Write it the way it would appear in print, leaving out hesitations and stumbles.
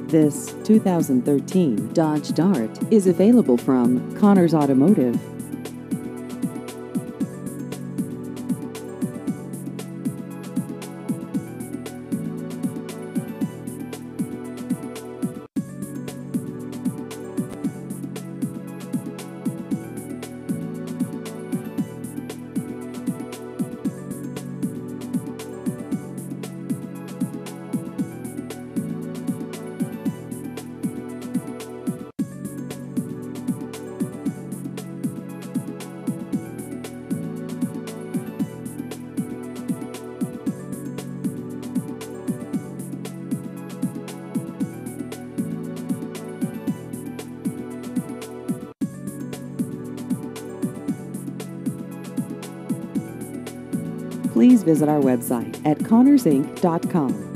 This 2013 Dodge Dart is available from Connors Automotive. Please visit our website at connorsinc.com.